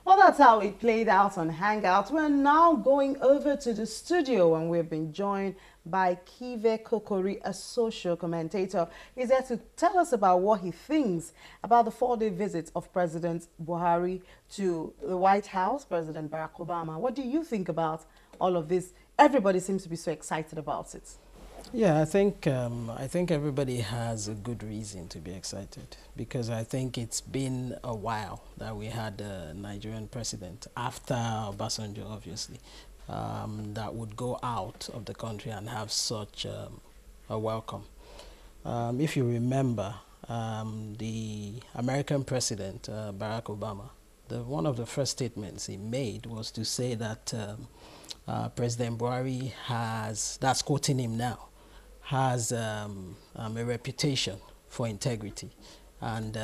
Well, that's how it played out on Hangouts. We're now going over to the studio and we've been joined by Kive Kokori, a social commentator. He's there to tell us about what he thinks about the 4-day visit of President Buhari to the White House, President Barack Obama. What do you think about all of this? Everybody seems to be so excited about it. Yeah, I think everybody has a good reason to be excited because I think it's been a while that we had a Nigerian president after Obasanjo, obviously, that would go out of the country and have such a welcome. If you remember, the American president, Barack Obama, one of the first statements he made was to say that President Buhari has, that's quoting him now, has a reputation for integrity, and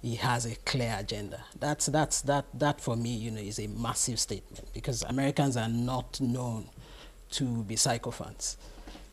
he has a clear agenda. That for me, is a massive statement because Americans are not known to be sycophants.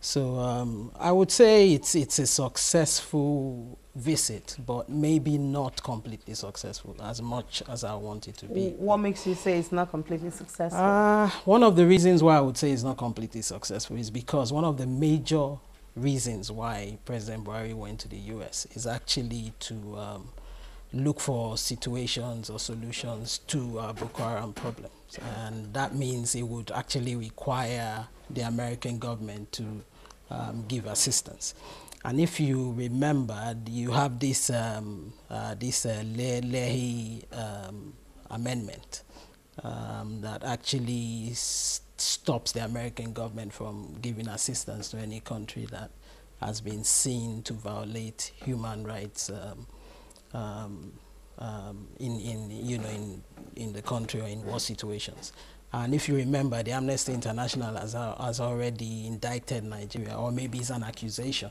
So I would say it's a successful visit, but maybe not completely successful as much as I want it to be. What makes you say it's not completely successful? One of the reasons why I would say it's not completely successful is because one of the major reasons why President Buhari went to the US is actually to look for situations or solutions to Boko Haram problems. And that means it would actually require the American government to give assistance. And if you remember, you have this Leahy amendment that actually stops the American government from giving assistance to any country that has been seen to violate human rights in the country or in war situations. And if you remember, the Amnesty International has already indicted Nigeria, or maybe it's an accusation,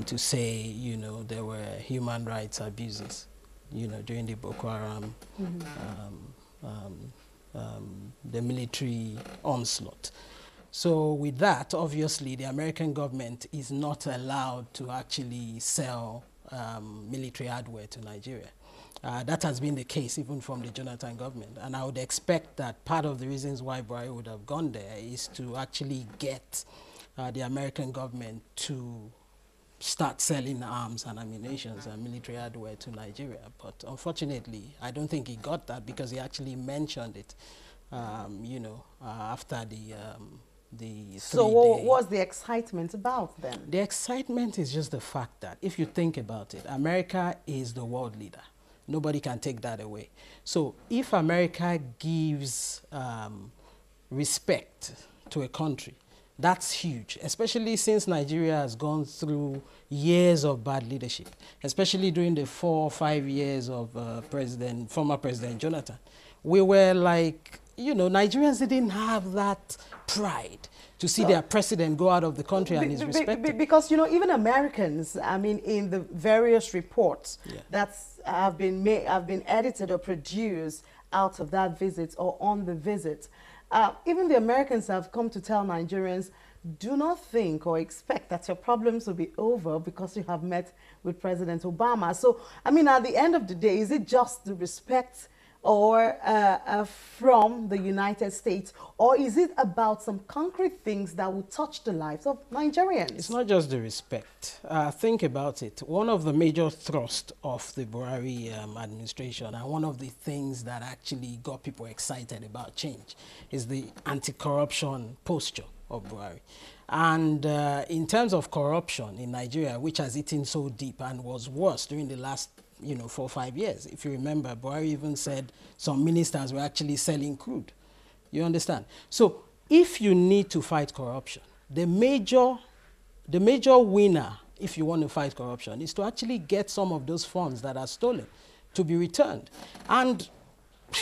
to say, there were human rights abuses, during the Boko Haram, the military onslaught. So with that, obviously, the American government is not allowed to actually sell military hardware to Nigeria. That has been the case even from the Jonathan government. And I would expect that part of the reasons why Buhari would have gone there is to actually get the American government to start selling arms and ammunition and military hardware to Nigeria. But unfortunately, I don't think he got that because he actually mentioned it, after the So what was the excitement about then? The excitement is just the fact that if you think about it, America is the world leader. Nobody can take that away. So if America gives respect to a country, that's huge, especially since Nigeria has gone through years of bad leadership, especially during the 4 or 5 years of former President Jonathan. We were like, Nigerians didn't have that pride to see their president go out of the country and is respected. Because, even Americans, in the various reports that have been edited or produced out of that visit or on the visit, even the Americans have come to tell Nigerians, do not think or expect that your problems will be over because you have met with President Obama. So, at the end of the day, is it just the respect or from the United States, or is it about some concrete things that will touch the lives of Nigerians? It's not just the respect. Think about it. One of the major thrusts of the Buhari administration, and one of the things that actually got people excited about change, is the anti-corruption posture of Buhari. And in terms of corruption in Nigeria, which has eaten so deep and was worse during the last 4 or 5 years. If you remember, Buhari even said some ministers were actually selling crude. You understand? So if you need to fight corruption, the major winner, if you want to fight corruption, is to actually get some of those funds that are stolen to be returned. And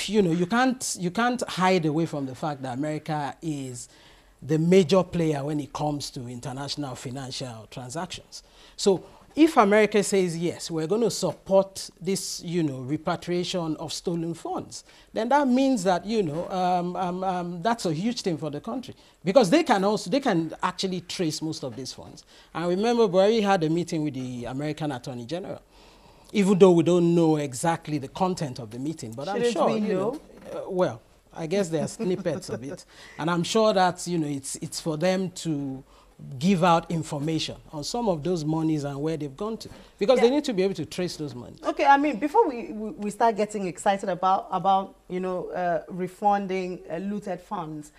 you can't hide away from the fact that America is the major player when it comes to international financial transactions. So if America says, yes, we're going to support this, repatriation of stolen funds, then that means that, that's a huge thing for the country. Because they can actually trace most of these funds. And remember, Buhari had a meeting with the American Attorney General. even though we don't know exactly the content of the meeting. But I'm sure, we know? Well, I guess there are snippets of it. And I'm sure that, it's for them to give out information on some of those monies and where they've gone to. Because they need to be able to trace those monies. Okay, I mean, before we start getting excited about refunding looted funds,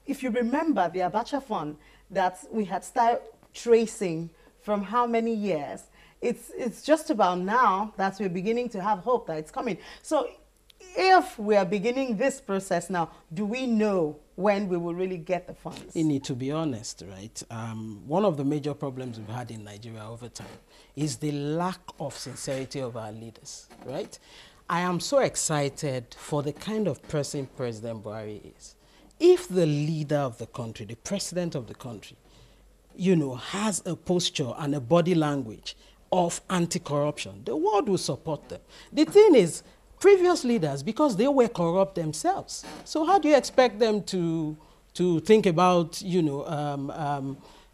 if you remember the Abacha fund that we had started tracing from how many years, it's just about now that we're beginning to have hope that it's coming. So if we are beginning this process now, do we know when we will really get the funds? You need to be honest, right? One of the major problems we've had in Nigeria over time is the lack of sincerity of our leaders, right? I am so excited for the kind of person President Buhari is. If the leader of the country, the president of the country, has a posture and a body language of anti-corruption, the world will support them. The thing is, previous leaders, because they were corrupt themselves, so how do you expect them to think about,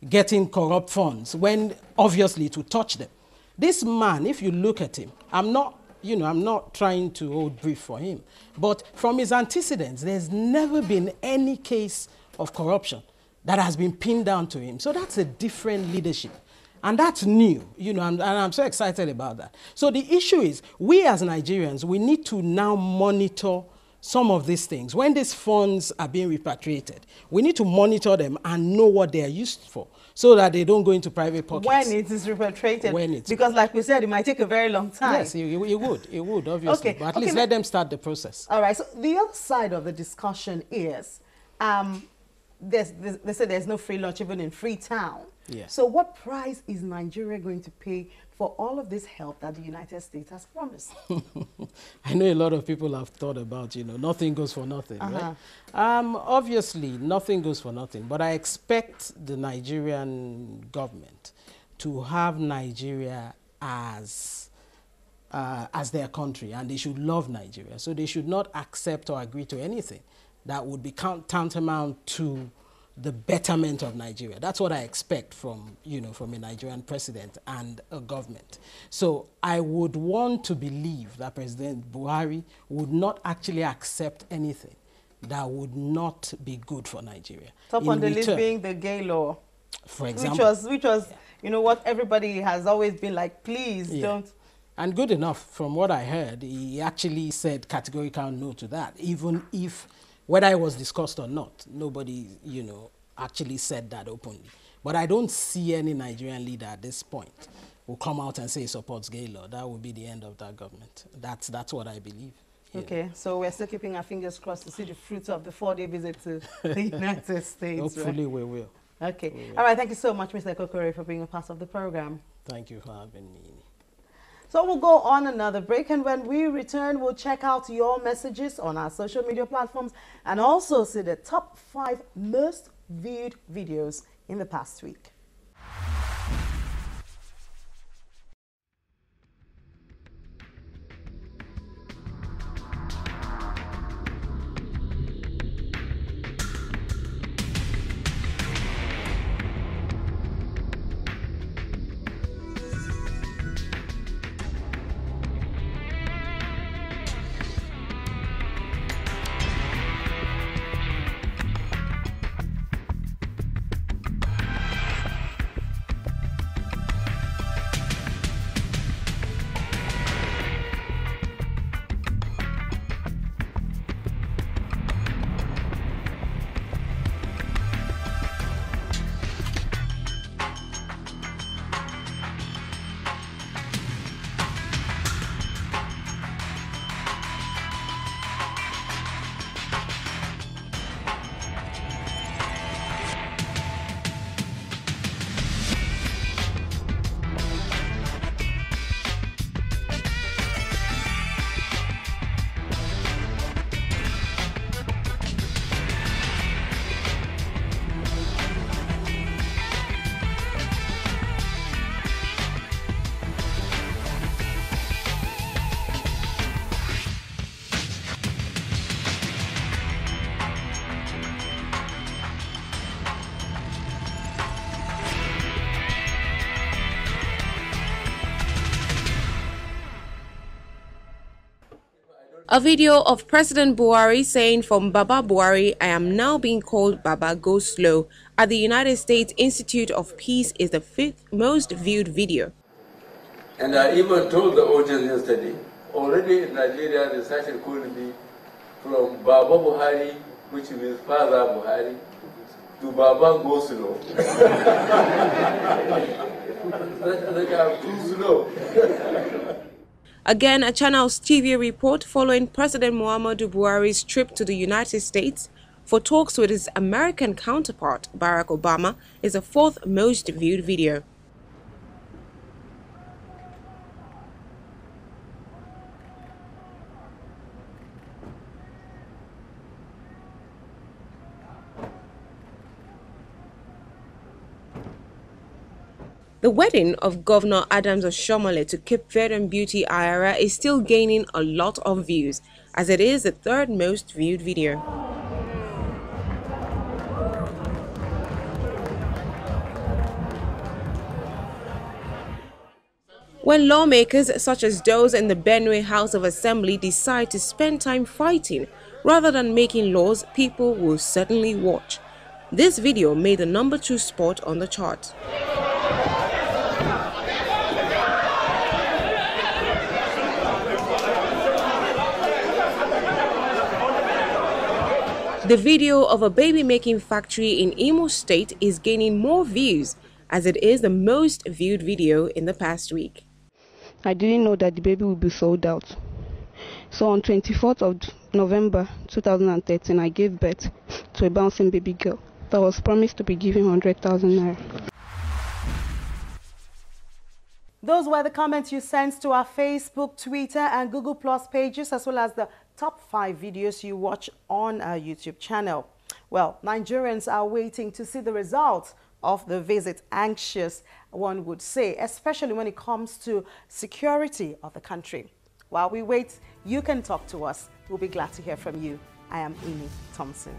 getting corrupt funds when obviously to touch them? This man, if you look at him, I'm not trying to hold brief for him, but from his antecedents, there's never been any case of corruption that has been pinned down to him. So that's a different leadership. And that's new, and I'm so excited about that. So the issue is, we as Nigerians, we need to now monitor some of these things. When these funds are being repatriated, we need to monitor them and know what they are used for, so that they don't go into private pockets. When it is repatriated, because like we said, it might take a very long time. Yes, it would, obviously. Okay. But at least let them start the process. All right, so the other side of the discussion is, they say there's no free lunch even in Freetown. Yeah. So what price is Nigeria going to pay for all of this help that the United States has promised? I know a lot of people have thought about, nothing goes for nothing, right? Obviously, nothing goes for nothing, but I expect the Nigerian government to have Nigeria as their country, and they should love Nigeria. So they should not accept or agree to anything that would be tantamount to the betterment of Nigeria. That's what I expect from a Nigerian president and a government. So I would want to believe that President Buhari would not actually accept anything that would not be good for Nigeria. Top on the list being the gay law, for example, which was what everybody has always been like, please don't. And good enough, from what I heard, he actually said categorical no to that, even if, whether it was discussed or not, nobody, actually said that openly. But I don't see any Nigerian leader at this point who come out and say he supports gay law. That would be the end of that government. That's what I believe. Okay, so we're still keeping our fingers crossed to see the fruits of the 4-day visit to the United States. Hopefully we will. Okay. All right, thank you so much, Mr. Kokore, for being a part of the program. Thank you for having me. So we'll go on another break, and when we return, we'll check out your messages on our social media platforms and also see the top 5 most viewed videos in the past week. A video of President Buhari saying, "From Baba Buhari, I am now being called Baba Go Slow," at the United States Institute of Peace is the 5th most viewed video. And I even told the audience yesterday, already in Nigeria they started calling me from Baba Buhari, which means Father Buhari, to Baba Go Slow. Like I'm too slow. Again, a Channels TV report following President Muhammadu Buhari's trip to the United States for talks with his American counterpart, Barack Obama, is the 4th most viewed video. The wedding of Governor Adams Oshiomhole to Cape Verdean beauty Ayara is still gaining a lot of views, as it is the 3rd most viewed video. When lawmakers such as those in the Benue House of Assembly decide to spend time fighting rather than making laws, people will certainly watch. This video made the number 2 spot on the chart. The video of a baby-making factory in Imo State is gaining more views, as it is the most viewed video in the past week. I didn't know that the baby would be sold out. So on 24th of November 2013, I gave birth to a bouncing baby girl that was promised to be given 100,000 naira. Those were the comments you sent to our Facebook, Twitter and Google Plus pages, as well as the top 5 videos you watch on our YouTube channel. Well, Nigerians are waiting to see the results of the visit. Anxious, one would say, especially when it comes to security of the country. While we wait, you can talk to us. We'll be glad to hear from you. I am Amy Thompson.